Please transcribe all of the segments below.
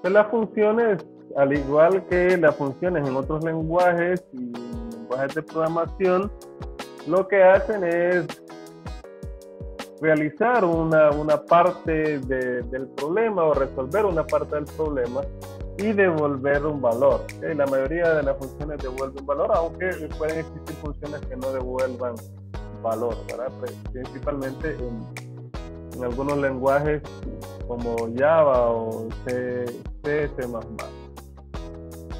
Pues las funciones, al igual que las funciones en otros lenguajes y lenguajes de programación, lo que hacen es realizar una parte del problema o resolver una parte del problema y devolver un valor. La mayoría de las funciones devuelven valor, aunque pueden existir funciones que no devuelvan valor, ¿verdad? Principalmente en algunos lenguajes como Java o C, C++.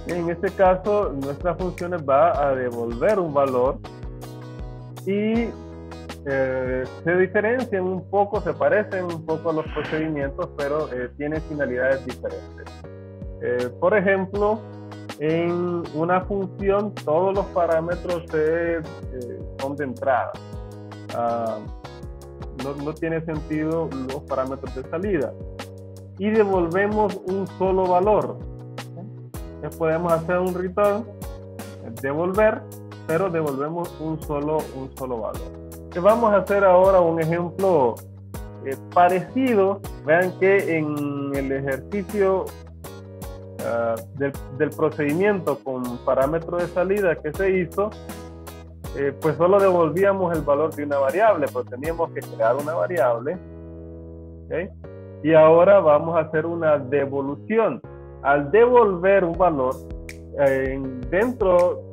En este caso, nuestras funciones va a devolver un valor y se diferencian un poco, se parecen un poco a los procedimientos, pero tienen finalidades diferentes. Por ejemplo, en una función todos los parámetros son de entrada. No tiene sentido los parámetros de salida. Y devolvemos un solo valor. Entonces podemos hacer un return, devolver, pero devolvemos un solo valor. Vamos a hacer ahora un ejemplo parecido. Vean que en el ejercicio del procedimiento con parámetro de salida que se hizo, pues solo devolvíamos el valor de una variable, pues teníamos que crear una variable, ¿okay? Y ahora vamos a hacer una devolución. Al devolver un valor dentro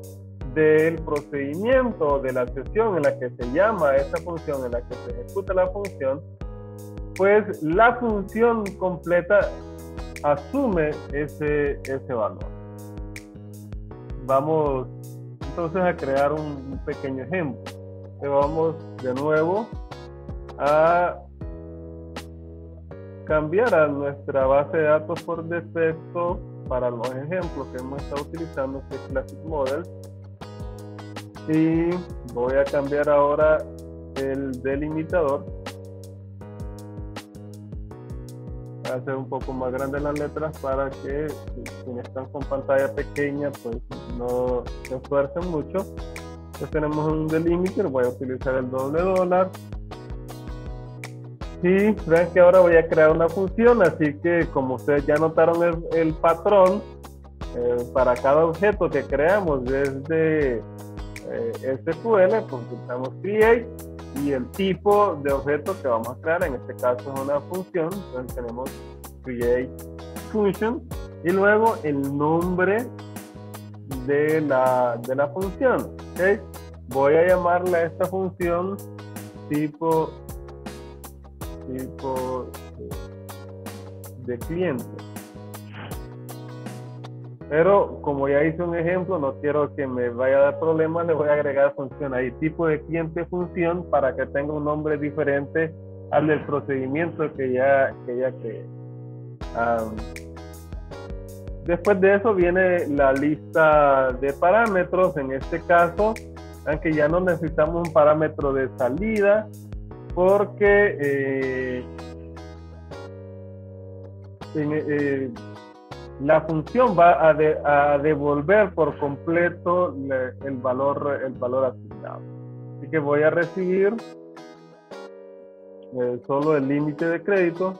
del procedimiento de la sesión en la que se llama esa función, en la que se ejecuta la función, pues la función completa asume ese valor. Vamos entonces a crear un pequeño ejemplo. Vamos de nuevo a cambiar a nuestra base de datos por defecto para los ejemplos que hemos estado utilizando, que es Classic Model. Y voy a cambiar ahora el delimitador. Voy a hacer un poco más grande las letras para que quienes están con pantalla pequeña pues no se esfuercen mucho. Entonces tenemos un delimiter, voy a utilizar el $. Y vean que ahora voy a crear una función, así que como ustedes ya notaron el patrón, para cada objeto que creamos desde SQL, pues utilizamos create y el tipo de objeto que vamos a crear, en este caso es una función, entonces tenemos create function y luego el nombre de la función, ¿okay? Voy a llamarle a esta función tipo de cliente. Pero como ya hice un ejemplo, no quiero que me vaya a dar problemas, le voy a agregar función ahí, tipo de cliente función, para que tenga un nombre diferente al del procedimiento que ya creé. Después de eso viene la lista de parámetros. En este caso, aunque ya no necesitamos un parámetro de salida, porque la función va a devolver por completo el valor asignado. Así que voy a recibir solo el límite de crédito.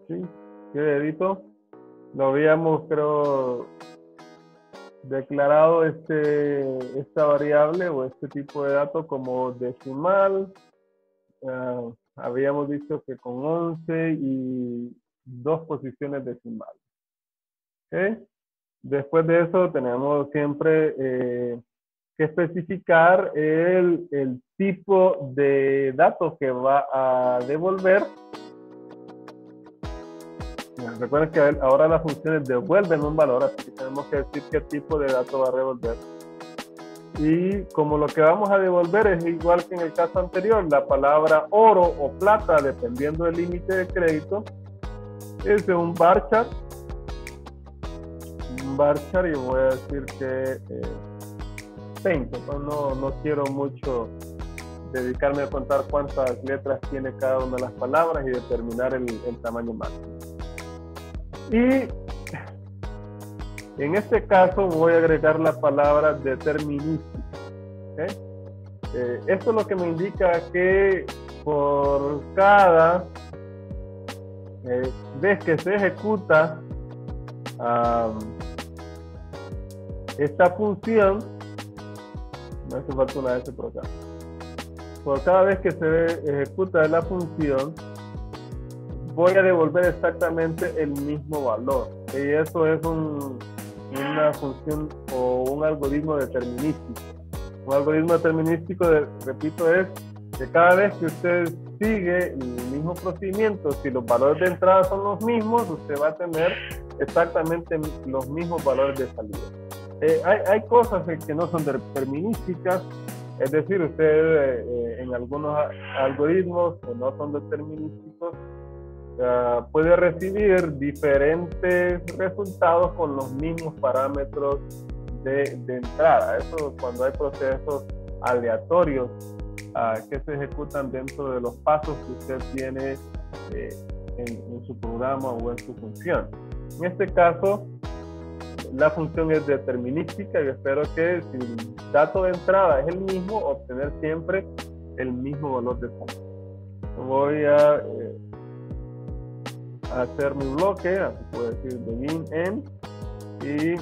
¿Sí? Crédito. Lo habíamos, creo, declarado esta variable o este tipo de dato como decimal. Habíamos dicho que con 11 y 2 posiciones decimales. ¿Okay? Después de eso tenemos siempre que especificar el tipo de datos que va a devolver. Recuerden que ahora las funciones devuelven un valor, así que tenemos que decir qué tipo de dato va a devolver. Y como lo que vamos a devolver es igual que en el caso anterior, la palabra oro o plata, dependiendo del límite de crédito, es de un varchar. Un varchar, y voy a decir que 20. Pues no quiero mucho dedicarme a contar cuántas letras tiene cada una de las palabras y determinar el tamaño máximo. Y en este caso voy a agregar la palabra determinística. ¿Okay? Esto es lo que me indica que por cada ves que se ejecuta esta función, no hace falta una S por acá. Por cada vez que se ejecuta la función, voy a devolver exactamente el mismo valor. Y eso es una función o un algoritmo determinístico. Un algoritmo determinístico, repito, es que cada vez que usted sigue el mismo procedimiento, si los valores de entrada son los mismos, usted va a tener exactamente los mismos valores de salida. Hay cosas que no son determinísticas, es decir, usted en algunos algoritmos que no son determinísticos puede recibir diferentes resultados con los mismos parámetros de entrada. Eso cuando hay procesos aleatorios que se ejecutan dentro de los pasos que usted tiene en su programa o en su función. En este caso, la función es determinística y espero que si el dato de entrada es el mismo, obtener siempre el mismo valor de salida. Voy a hacer mi bloque, así puedo decir begin end, y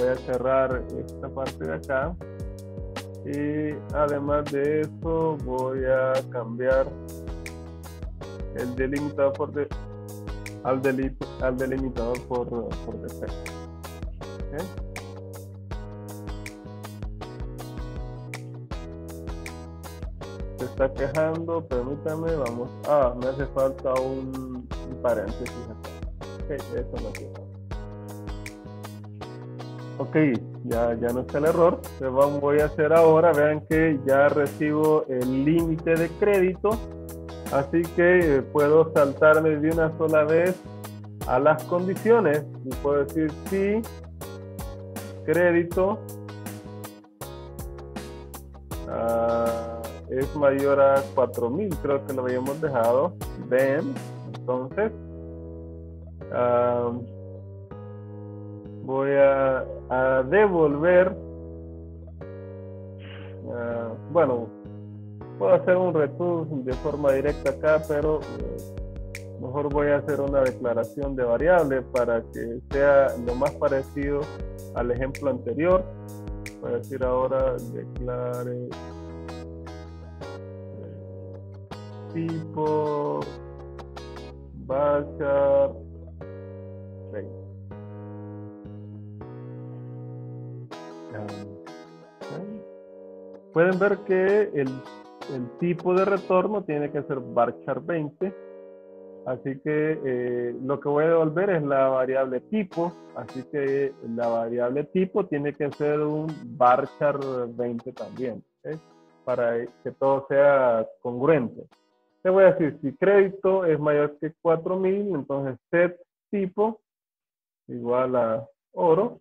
voy a cerrar esta parte de acá. Y además de eso voy a cambiar el delimitador al delimitador por defecto. ¿Okay? Se está quejando, permítame, vamos. Me hace falta un paréntesis acá. Okay, eso no queda. Ok, ya no está el error. Entonces voy a hacer ahora, vean que ya recibo el límite de crédito, así que puedo saltarme de una sola vez a las condiciones y puedo decir si crédito es mayor a 4,000, creo que lo habíamos dejado, then, entonces voy a devolver, bueno, puedo hacer un return de forma directa acá, pero mejor voy a hacer una declaración de variable para que sea lo más parecido al ejemplo anterior. Voy a decir ahora declare tipo varchar 20. Pueden ver que el tipo de retorno tiene que ser varchar 20, así que lo que voy a devolver es la variable tipo, así que la variable tipo tiene que ser un varchar 20 también, ¿okay? Para que todo sea congruente. Te voy a decir, si crédito es mayor que 4,000, entonces set tipo igual a oro.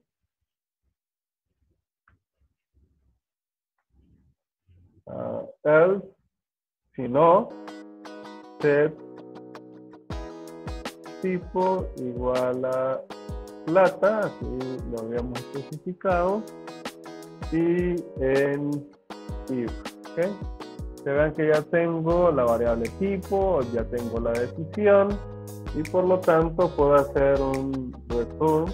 Else, si no, set tipo igual a plata, así lo habíamos especificado, y en if, ¿okay? Se vean que ya tengo la variable tipo, ya tengo la decisión, y por lo tanto puedo hacer un return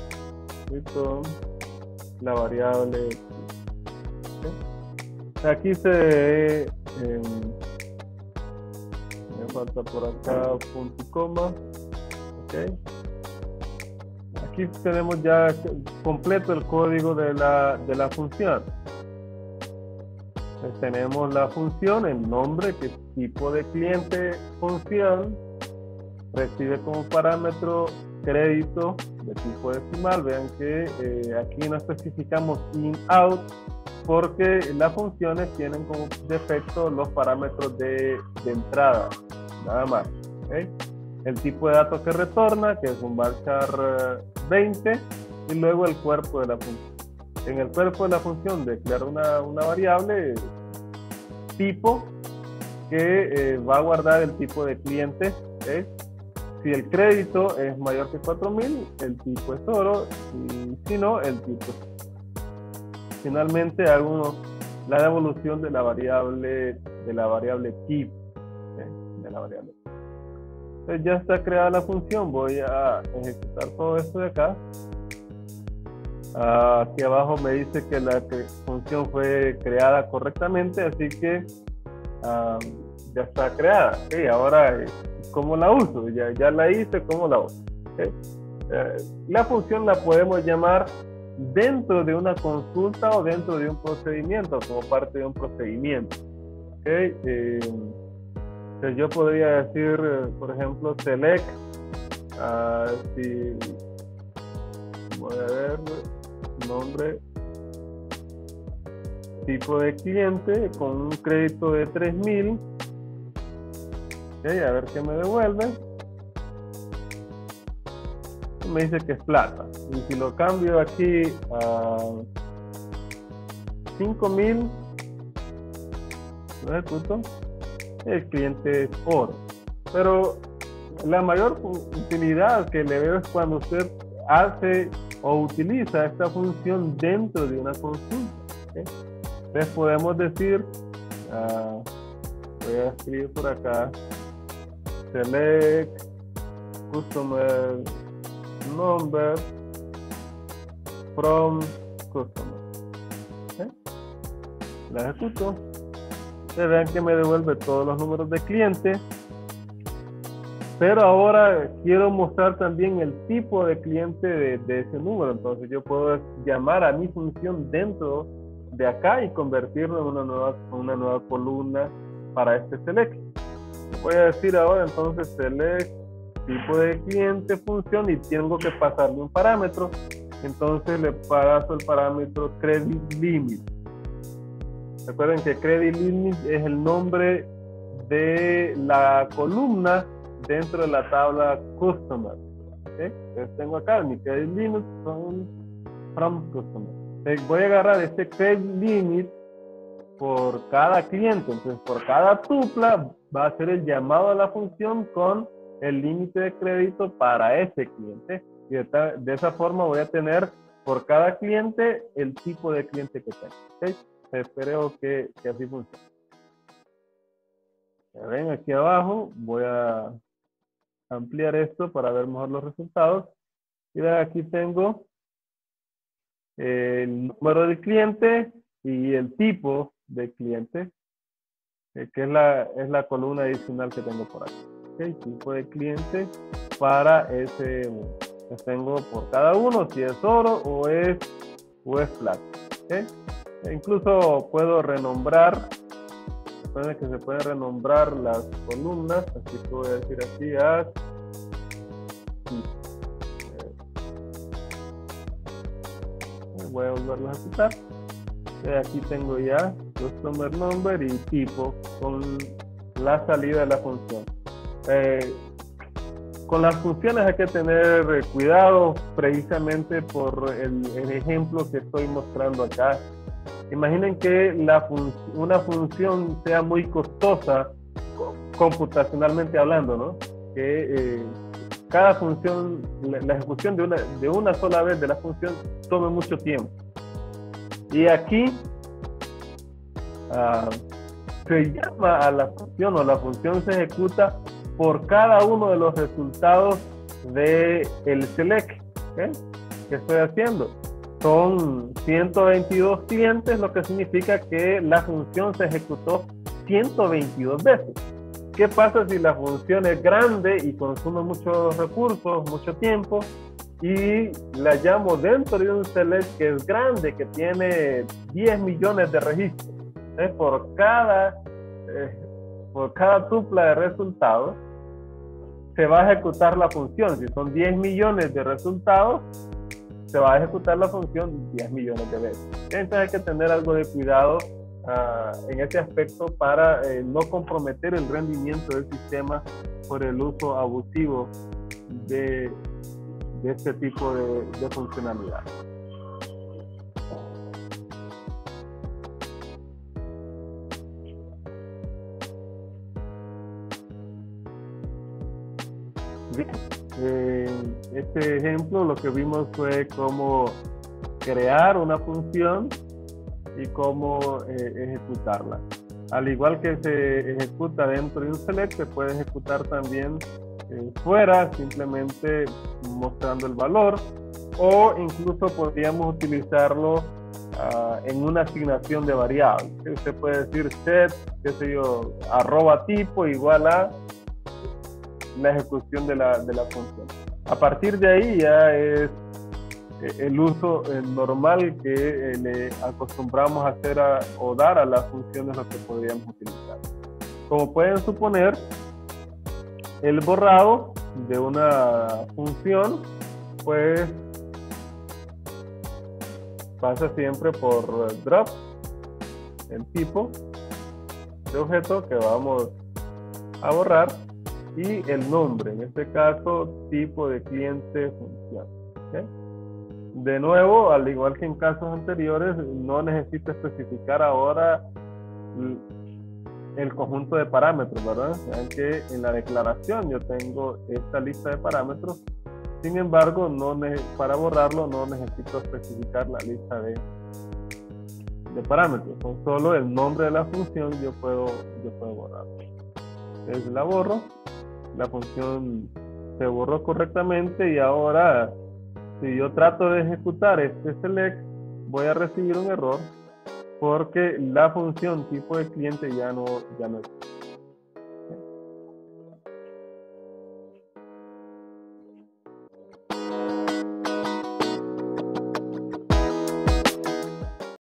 la variable tipo. ¿Okay? Aquí me falta por acá punto y coma. Okay. Aquí tenemos ya completo el código de la función. Entonces, tenemos la función, el nombre, que es tipo de cliente función, recibe como parámetro crédito de tipo decimal. Vean que aquí no especificamos in-out porque las funciones tienen como defecto los parámetros de entrada, nada más. ¿Okay? El tipo de datos que retorna, que es un varchar 20, y luego el cuerpo de la función. En el cuerpo de la función declaro una variable tipo que va a guardar el tipo de cliente. ¿Okay? Si el crédito es mayor que 4,000, el tipo es oro, y si no, el tipo es oro. Finalmente hago la devolución de la variable tipo. ¿Okay? De la variable. Entonces ya está creada la función. Voy a ejecutar todo esto de acá. Aquí abajo me dice que la función fue creada correctamente, así que ya está creada. Okay, ahora, ¿cómo la uso? Ya la hice, ¿cómo la uso? Okay. La función la podemos llamar dentro de una consulta o dentro de un procedimiento, como parte de un procedimiento. Okay. Entonces yo podría decir, por ejemplo, select, si voy a ver, nombre, tipo de cliente con un crédito de 3,000. Okay, a ver qué me devuelve. Me dice que es plata. Y si lo cambio aquí a 5,000, lo ejecuto, el cliente es oro. Pero la mayor utilidad que le veo es cuando usted hace o utiliza esta función dentro de una consulta. ¿Okay? Entonces podemos decir, voy a escribir por acá, select customer number from customer. ¿Okay? La ejecuto. Ustedes vean que me devuelve todos los números de cliente. Pero ahora quiero mostrar también el tipo de cliente de ese número. Entonces yo puedo llamar a mi función dentro de acá y convertirlo en una nueva columna para este select. Voy a decir ahora entonces select tipo de cliente función y tengo que pasarle un parámetro. Entonces le paso el parámetro credit limit. Recuerden que credit limit es el nombre de la columna dentro de la tabla customer. ¿Okay? Entonces tengo acá mi credit limit from customer. Entonces voy a agarrar este credit limit por cada cliente. Entonces por cada tupla va a ser el llamado a la función con el límite de crédito para ese cliente. Y de esa forma voy a tener por cada cliente el tipo de cliente que tengo. ¿Okay? Espero que así funcione. Ya ven aquí abajo, voy a ampliar esto para ver mejor los resultados. Y aquí tengo el número del cliente y el tipo de cliente, que es la columna adicional que tengo por aquí. ¿Okay? Tipo de cliente para ese uno. Entonces tengo por cada uno si es oro o es plata. ¿Okay? E incluso puedo renombrar. Recuerden que se pueden renombrar las columnas, así que voy a decir así voy a volverlo a ejecutar. Aquí tengo ya customer number y tipo con la salida de la función. Con las funciones hay que tener cuidado precisamente por el ejemplo que estoy mostrando acá. Imaginen que una función sea muy costosa computacionalmente hablando, ¿no? Que cada función, la ejecución de una sola vez de la función tome mucho tiempo. Y aquí se llama a la función o la función se ejecuta por cada uno de los resultados del select. ¿Okay? ¿Qué estoy haciendo? Son 122 clientes, lo que significa que la función se ejecutó 122 veces. ¿Qué pasa si la función es grande y consume muchos recursos, mucho tiempo? Y la llamo dentro de un select que es grande, que tiene 10 millones de registros. Por cada tupla de resultados se va a ejecutar la función. Si son 10 millones de resultados, se va a ejecutar la función 10 millones de veces. Entonces hay que tener algo de cuidado en ese aspecto para no comprometer el rendimiento del sistema por el uso abusivo de este tipo de funcionalidad. Este ejemplo lo que vimos fue cómo crear una función y cómo ejecutarla. Al igual que se ejecuta dentro de un select, se puede ejecutar también fuera, simplemente mostrando el valor, o incluso podríamos utilizarlo en una asignación de variables. Usted puede decir set, qué sé yo, arroba tipo igual a la ejecución de la función. A partir de ahí ya es el uso normal que le acostumbramos a hacer o dar a las funciones lo que podríamos utilizar. Como pueden suponer, el borrado de una función pues pasa siempre por drop, el tipo de objeto que vamos a borrar, y el nombre, en este caso tipo de cliente función. ¿Okay? De nuevo, al igual que en casos anteriores, no necesito especificar ahora el conjunto de parámetros, ¿verdad? Saben que en la declaración yo tengo esta lista de parámetros. Sin embargo, para borrarlo no necesito especificar la lista de parámetros. Con solo el nombre de la función yo puedo borrarlo. Entonces la borro, la función se borró correctamente, y ahora si yo trato de ejecutar este select voy a recibir un error porque la función tipo de cliente ya no existe.